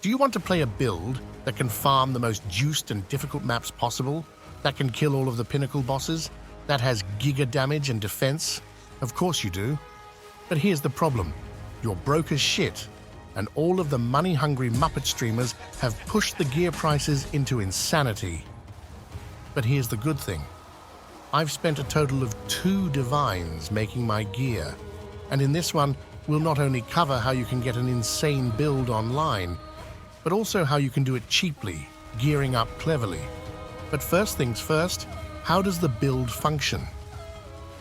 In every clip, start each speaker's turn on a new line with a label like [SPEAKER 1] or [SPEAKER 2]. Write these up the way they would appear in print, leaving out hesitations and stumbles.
[SPEAKER 1] Do you want to play a build that can farm the most juiced and difficult maps possible, that can kill all of the pinnacle bosses, that has giga damage and defense? Of course you do. But here's the problem. You're broke as shit, and all of the money-hungry Muppet streamers have pushed the gear prices into insanity. But here's the good thing. I've spent a total of 2 divines making my gear, and in this one, we'll not only cover how you can get an insane build online, but also how you can do it cheaply, gearing up cleverly. But first things first, how does the build function?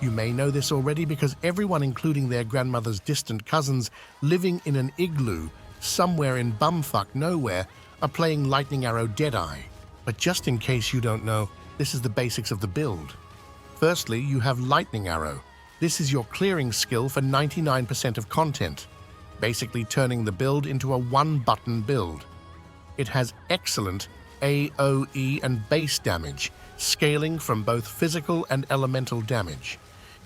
[SPEAKER 1] You may know this already because everyone, including their grandmother's distant cousins living in an igloo somewhere in bumfuck nowhere, are playing Lightning Arrow Deadeye. But just in case you don't know, this is the basics of the build. Firstly, you have Lightning Arrow. This is your clearing skill for 99% of content, basically turning the build into a one-button build. It has excellent AoE and base damage, scaling from both physical and elemental damage.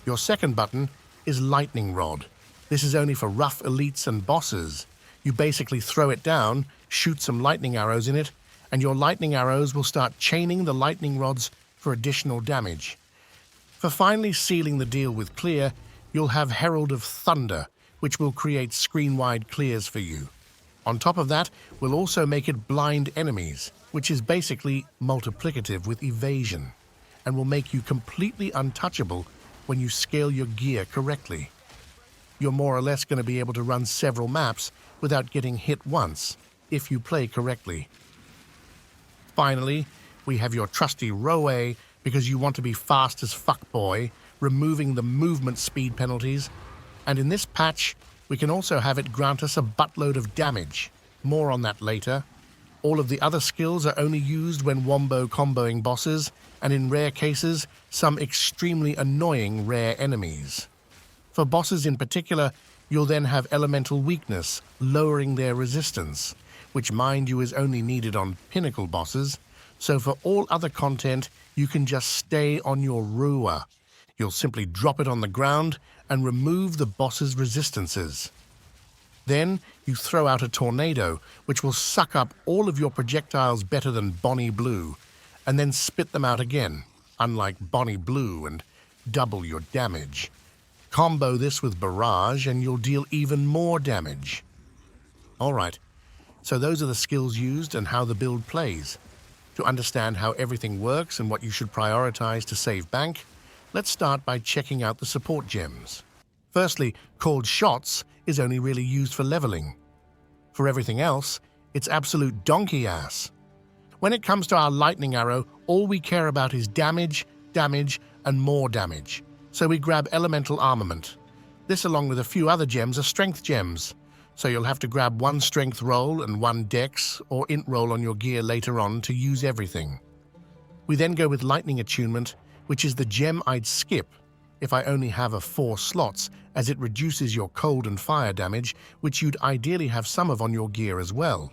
[SPEAKER 1] Your second button is Lightning Rod. This is only for rough elites and bosses. You basically throw it down, shoot some lightning arrows in it, and your lightning arrows will start chaining the lightning rods for additional damage. For finally sealing the deal with clear, you'll have Herald of Thunder, which will create screen-wide clears for you. On top of that, we'll also make it blind enemies, which is basically multiplicative with evasion, and will make you completely untouchable when you scale your gear correctly. You're more or less going to be able to run several maps without getting hit once, if you play correctly. Finally, we have your trusty Roe, because you want to be fast as fuckboy, removing the movement speed penalties. And in this patch, we can also have it grant us a buttload of damage. More on that later. All of the other skills are only used when wombo comboing bosses, and in rare cases, some extremely annoying rare enemies. For bosses in particular, you'll then have elemental weakness, lowering their resistance, which mind you is only needed on pinnacle bosses, so for all other content, you can just stay on your Rua. You'll simply drop it on the ground and remove the boss's resistances. Then you throw out a tornado, which will suck up all of your projectiles better than Bonnie Blue, and then spit them out again, unlike Bonnie Blue, and double your damage. Combo this with Barrage and you'll deal even more damage. Alright, so those are the skills used and how the build plays. To understand how everything works and what you should prioritize to save bank, let's start by checking out the support gems. Firstly, called Shots is only really used for leveling. For everything else, it's absolute donkey ass. When it comes to our Lightning Arrow, all we care about is damage, damage, and more damage. So we grab Elemental Armament. This, along with a few other gems, are Strength gems. So you'll have to grab 1 Strength roll and 1 Dex or Int roll on your gear later on to use everything. We then go with Lightning Attunement, which is the gem I'd skip if I only have 4 slots, as it reduces your cold and fire damage, which you'd ideally have some of on your gear as well.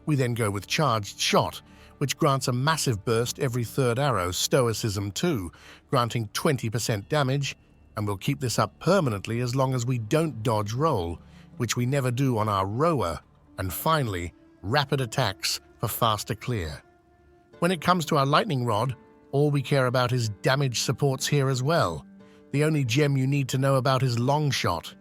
[SPEAKER 1] We then go with Charged Shot, which grants a massive burst every 3rd arrow, Stoicism 2, granting 20% damage, and we'll keep this up permanently as long as we don't dodge roll, which we never do on our Rower, and finally, Rapid Attacks for faster clear. When it comes to our Lightning Rod, all we care about is damage supports here as well. The only gem you need to know about is Long Shot,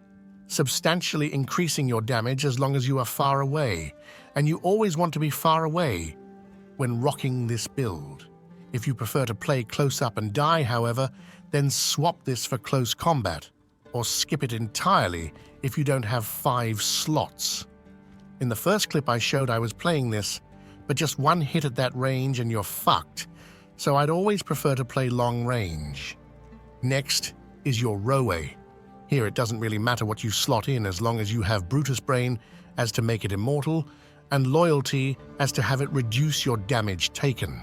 [SPEAKER 1] substantially increasing your damage as long as you are far away, and you always want to be far away when rocking this build. If you prefer to play close up and die, however, then swap this for close combat, or skip it entirely if you don't have 5 slots. In the first clip I showed I was playing this, but just 1 hit at that range and you're fucked, so I'd always prefer to play long range. Next is your Roe. Here it doesn't really matter what you slot in as long as you have Brutus Brain as to make it immortal, and Loyalty as to have it reduce your damage taken.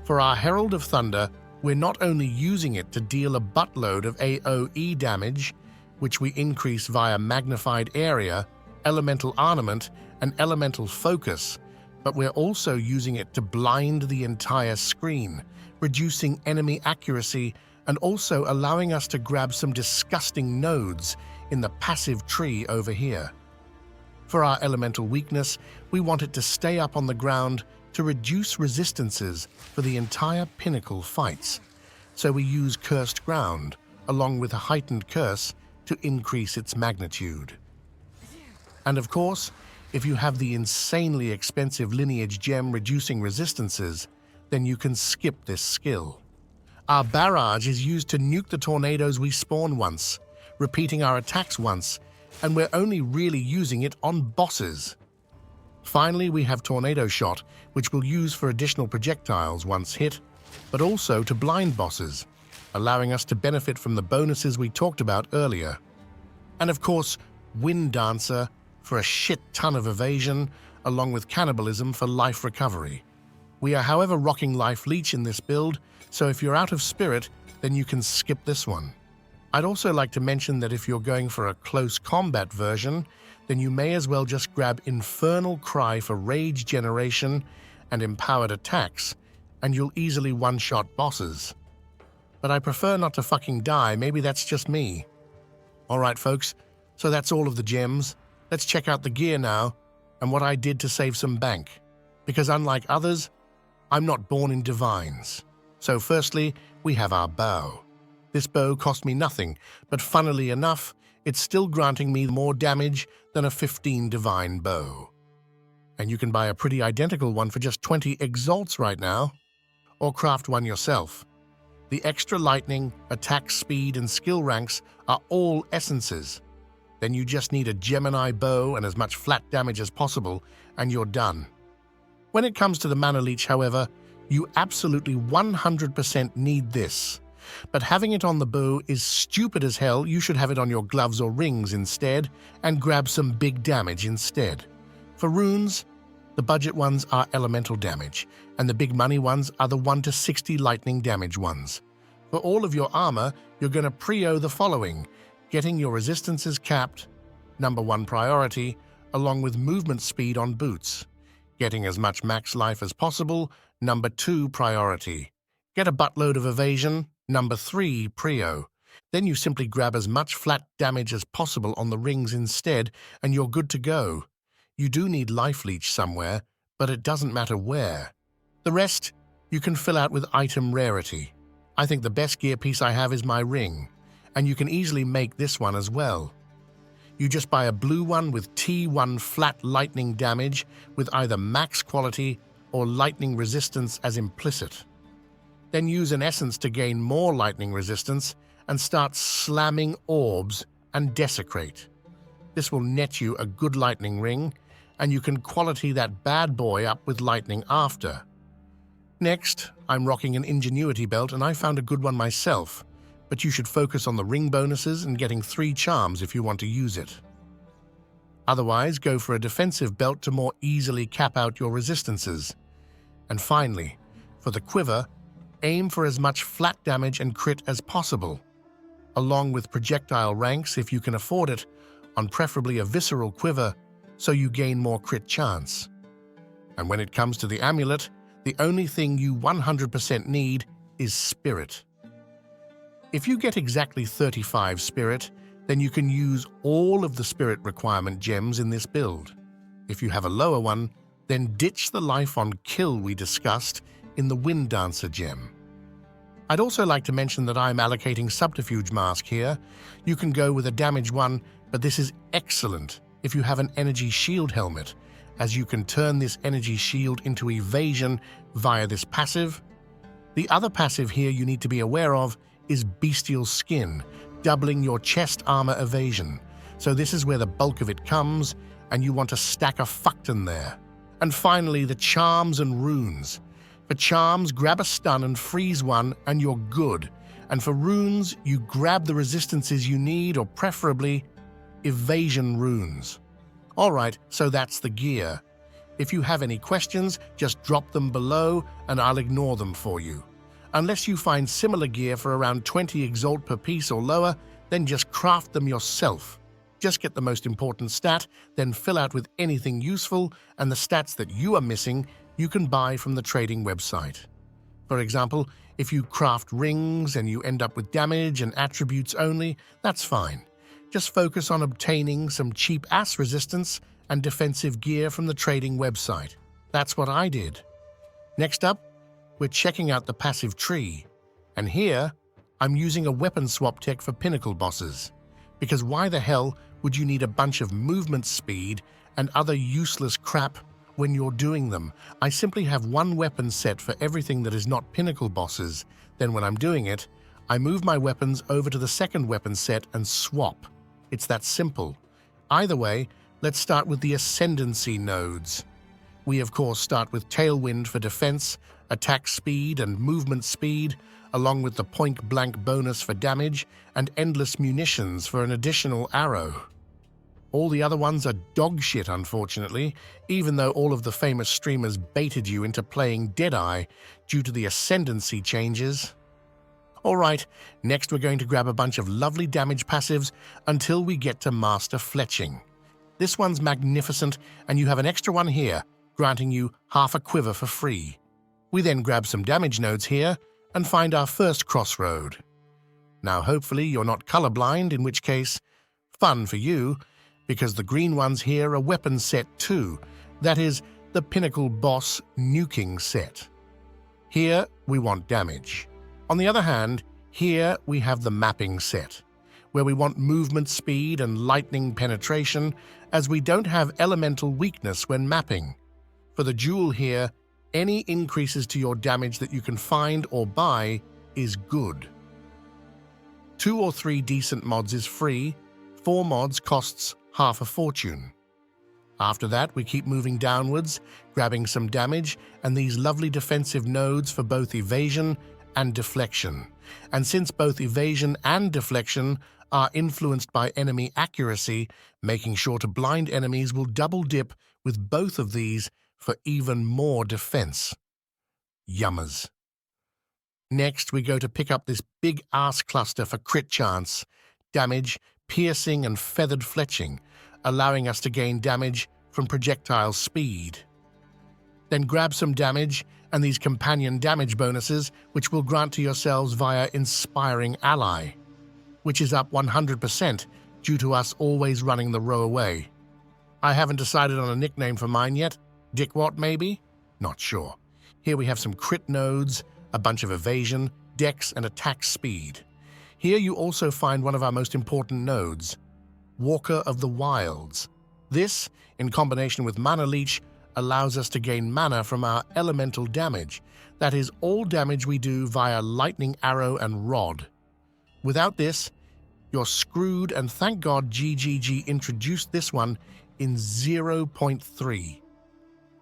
[SPEAKER 1] For our Herald of Thunder, we're not only using it to deal a buttload of AoE damage, which we increase via Magnified Area, Elemental Armament, and Elemental Focus, but we're also using it to blind the entire screen, reducing enemy accuracy and also allowing us to grab some disgusting nodes in the passive tree over here. For our elemental weakness, we want it to stay up on the ground to reduce resistances for the entire pinnacle fights. So we use cursed ground, along with a heightened curse, to increase its magnitude. And of course, if you have the insanely expensive lineage gem reducing resistances, then you can skip this skill. Our barrage is used to nuke the tornadoes we spawn once, repeating our attacks once, and we're only really using it on bosses. Finally, we have Tornado Shot, which we'll use for additional projectiles once hit, but also to blind bosses, allowing us to benefit from the bonuses we talked about earlier. And of course, Wind Dancer for a shit ton of evasion, along with Cannibalism for life recovery. We are, however, rocking Life Leech in this build, so if you're out of spirit, then you can skip this one. I'd also like to mention that if you're going for a close combat version, then you may as well just grab Infernal Cry for rage generation and empowered attacks, and you'll easily one-shot bosses. But I prefer not to fucking die, maybe that's just me. Alright folks, so that's all of the gems. Let's check out the gear now, and what I did to save some bank. Because unlike others, I'm not born in divines. So firstly, we have our bow. This bow cost me nothing, but funnily enough, it's still granting me more damage than a 15 divine bow. And you can buy a pretty identical one for just 20 exalts right now, or craft one yourself. The extra lightning, attack speed, and skill ranks are all essences. Then you just need a Gemini bow and as much flat damage as possible, and you're done. When it comes to the mana leech, however, you absolutely 100% need this. But having it on the bow is stupid as hell. You should have it on your gloves or rings instead, and grab some big damage instead. For runes, the budget ones are elemental damage, and the big money ones are the 1 to 60 lightning damage ones. For all of your armor, you're going to prio the following: getting your resistances capped, #1 priority, along with movement speed on boots. Getting as much max life as possible, #2 priority. Get a buttload of evasion, #3 prio. Then you simply grab as much flat damage as possible on the rings instead, and you're good to go. You do need life leech somewhere, but it doesn't matter where. The rest, you can fill out with item rarity. I think the best gear piece I have is my ring, and you can easily make this one as well. You just buy a blue one with T1 flat lightning damage with either max quality or lightning resistance as implicit. Then use an essence to gain more lightning resistance and start slamming orbs and desecrate. This will net you a good lightning ring, and you can quality that bad boy up with lightning after. Next, I'm rocking an ingenuity belt, and I found a good one myself, but you should focus on the ring bonuses and getting 3 charms if you want to use it. Otherwise, go for a defensive belt to more easily cap out your resistances. And finally, for the quiver, aim for as much flat damage and crit as possible, along with projectile ranks if you can afford it, on preferably a visceral quiver, so you gain more crit chance. And when it comes to the amulet, the only thing you 100% need is spirit. If you get exactly 35 spirit, then you can use all of the spirit requirement gems in this build. If you have a lower one, then ditch the life on kill we discussed in the Wind Dancer gem. I'd also like to mention that I'm allocating Subterfuge Mask here. You can go with a damage one, but this is excellent if you have an energy shield helmet, as you can turn this energy shield into evasion via this passive. The other passive here you need to be aware of is Bestial Skin, doubling your chest armor evasion. So this is where the bulk of it comes, and you want to stack a fuckton there. And finally, the charms and runes. For charms, grab a stun and freeze one, and you're good. And for runes, you grab the resistances you need, or preferably, evasion runes. Alright, so that's the gear. If you have any questions, just drop them below, and I'll ignore them for you. Unless you find similar gear for around 20 exalt per piece or lower, then just craft them yourself. Just get the most important stat, then fill out with anything useful, and the stats that you are missing you can buy from the trading website. For example, if you craft rings and you end up with damage and attributes only, that's fine. Just focus on obtaining some cheap ass resistance and defensive gear from the trading website. That's what I did. Next up, we're checking out the passive tree. And here, I'm using a weapon swap tech for pinnacle bosses. Because why the hell would you need a bunch of movement speed and other useless crap when you're doing them? I simply have one weapon set for everything that is not pinnacle bosses. Then when I'm doing it, I move my weapons over to the second weapon set and swap. It's that simple. Either way, let's start with the ascendancy nodes. We of course start with Tailwind for defense, attack speed and movement speed, along with the point-blank bonus for damage and endless munitions for an additional arrow. All the other ones are dog shit, unfortunately, even though all of the famous streamers baited you into playing Deadeye due to the ascendancy changes. Alright, next we're going to grab a bunch of lovely damage passives until we get to Master Fletching. This one's magnificent, and you have an extra one here, granting you half a quiver for free. We then grab some damage nodes here and find our first crossroad. Now hopefully you're not colorblind, in which case, fun for you, because the green ones here are weapon set 2, that is, the Pinnacle Boss Nuking set. Here we want damage. On the other hand, here we have the mapping set, where we want movement speed and lightning penetration, as we don't have elemental weakness when mapping. For the jewel here, any increases to your damage that you can find or buy is good. 2 or 3 decent mods is free, 4 mods costs half a fortune. After that, we keep moving downwards, grabbing some damage and these lovely defensive nodes for both evasion and deflection. And since both evasion and deflection are influenced by enemy accuracy, making sure to blind enemies will double dip with both of these for even more defense. Yummers. Next, we go to pick up this big ass cluster for crit chance, damage, piercing and feathered fletching, allowing us to gain damage from projectile speed. Then grab some damage and these companion damage bonuses, which will grant to yourselves via Inspiring Ally, which is up 100% due to us always running the row away. I haven't decided on a nickname for mine yet. Dickwat maybe? Not sure. Here we have some crit nodes, a bunch of evasion, dex and attack speed. Here you also find one of our most important nodes, Walker of the Wilds. This, in combination with Mana Leech, allows us to gain mana from our elemental damage. That is all damage we do via Lightning Arrow and Rod. Without this, you're screwed, and thank God GGG introduced this one in 0.3.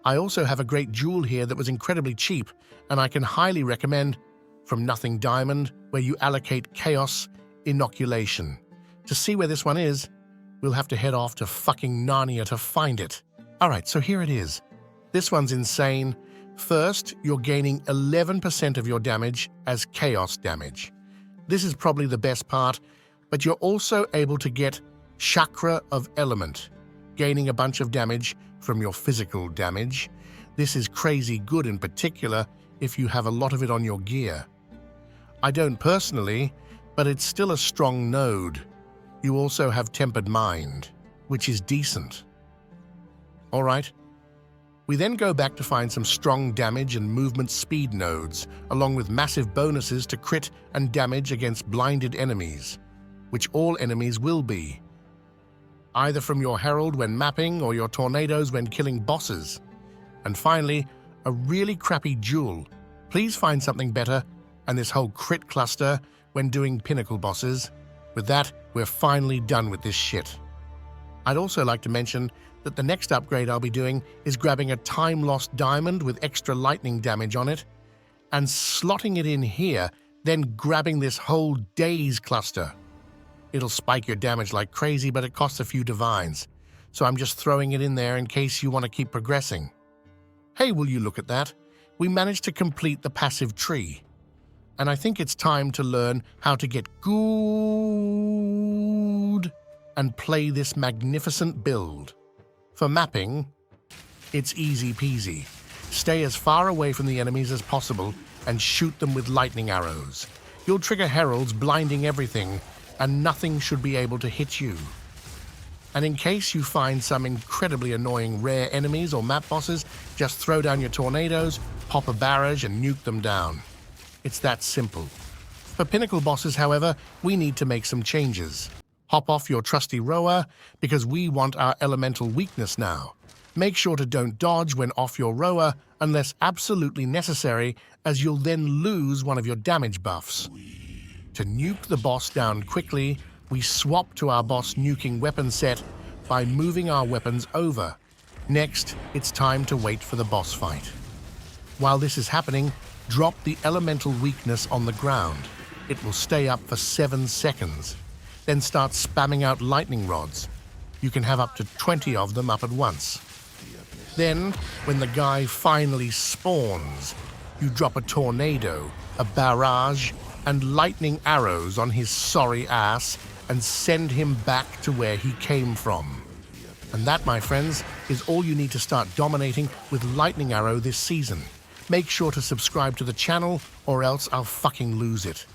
[SPEAKER 1] I also have a great jewel here that was incredibly cheap, and I can highly recommend From Nothing Diamond, where you allocate Chaos Inoculation. To see where this one is, we'll have to head off to fucking Narnia to find it. Alright, so here it is. This one's insane. First, you're gaining 11% of your damage as Chaos damage. This is probably the best part, but you're also able to get Chakra of Element, gaining a bunch of damage from your physical damage. This is crazy good in particular if you have a lot of it on your gear. I don't personally, but it's still a strong node. You also have Tempered Mind, which is decent. Alright. We then go back to find some strong damage and movement speed nodes, along with massive bonuses to crit and damage against blinded enemies, which all enemies will be, either from your Herald when mapping or your Tornadoes when killing bosses. And finally, a really crappy jewel. Please find something better, and this whole crit cluster when doing pinnacle bosses. With that, we're finally done with this shit. I'd also like to mention that the next upgrade I'll be doing is grabbing a time-lost diamond with extra lightning damage on it and slotting it in here, then grabbing this whole daze cluster. It'll spike your damage like crazy, but it costs a few divines, so I'm just throwing it in there in case you want to keep progressing. Hey, will you look at that? We managed to complete the passive tree, and I think it's time to learn how to get good and play this magnificent build. For mapping, it's easy peasy. Stay as far away from the enemies as possible and shoot them with lightning arrows. You'll trigger heralds blinding everything, and nothing should be able to hit you. And in case you find some incredibly annoying rare enemies or map bosses, just throw down your tornadoes, pop a barrage, and nuke them down. It's that simple. For pinnacle bosses, however, we need to make some changes. Hop off your trusty rower, because we want our elemental weakness now. Make sure to don't dodge when off your rower unless absolutely necessary, as you'll then lose one of your damage buffs. To nuke the boss down quickly, we swap to our boss nuking weapon set by moving our weapons over. Next, it's time to wait for the boss fight. While this is happening, drop the elemental weakness on the ground. It will stay up for 7 seconds. Then start spamming out lightning rods. You can have up to 20 of them up at once. Then, when the guy finally spawns, you drop a tornado, a barrage, and lightning arrows on his sorry ass and send him back to where he came from. And that, my friends, is all you need to start dominating with Lightning Arrow this season. Make sure to subscribe to the channel or else I'll fucking lose it.